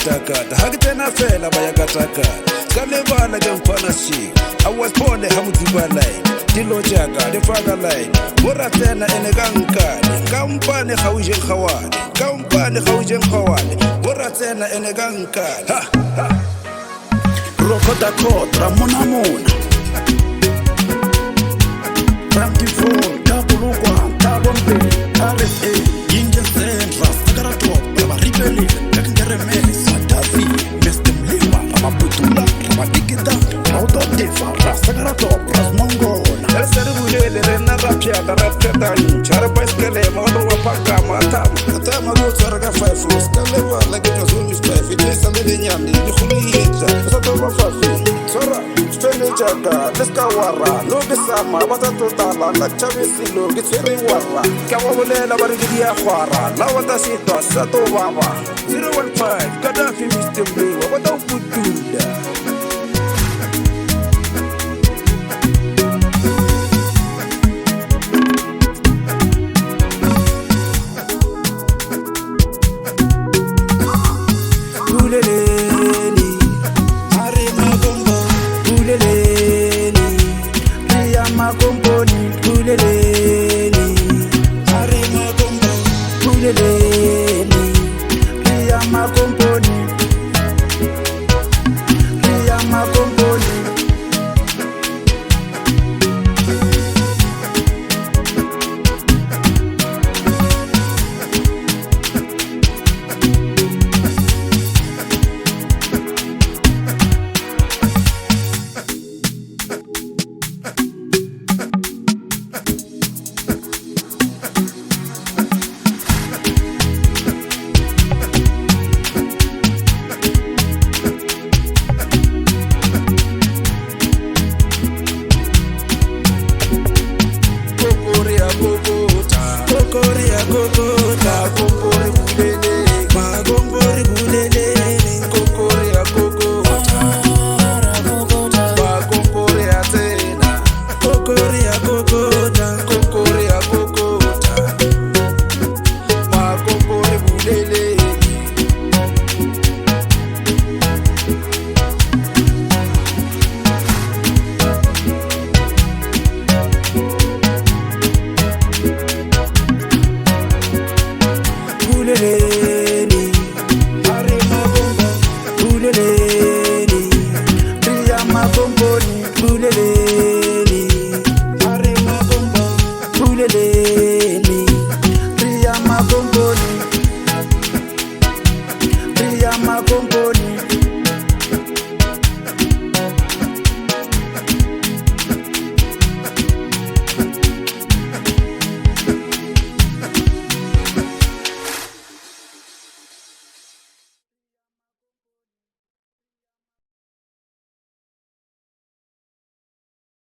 katakata ha ke tsena fela ba ya katakata ka lebala ke mfana shiko I was born ha motsiba line dilo jaka le faka line bora tsena ene ka nkane kampane ga o jeng gawane kampane ga o jeng gawane bora tsena ene ka nkane rokota kotra mona mona Ramtifon tabulukwa tabombe RSA Inge Centra Sagara Top Baba Ribeli Kakengere Mesa Davi Mr. Mlima Ramaputula Ramadikita Raudotefa Sagara Top Rasmongola Elseri bulele rena rapia da rapia Chara baiskele modo wapaka matama Katama gotsara ka 5 floors Kalewa like it was only 5 It is a little nyandi Nikhuli yeta Sato wafafi Sora Spende chaka Deska wara Lobe sama Bata totala Na chabe silo Gitswere wara Kawa bulela barigidi ya khwara Lawata sito Sato baba 015 Gaddafi Mr. Mlewa Wata uputula Buleleni, Arima Gombo, Buleleni, Riyama Gomboni, Buleleni, Arima Gombo, Buleleni, Riyama Gomboni, Riyama Gomboni. Kokoria kokota, kokori bulele, magombori bulele, kokoria kokota, magombori atena, kokoria kokota, kokoria kokota, magombori bulele. Buleleni, Arima Gombo, Buleleni, Riyama Gomboni, Buleleni, Arima Gombo, Buleleni.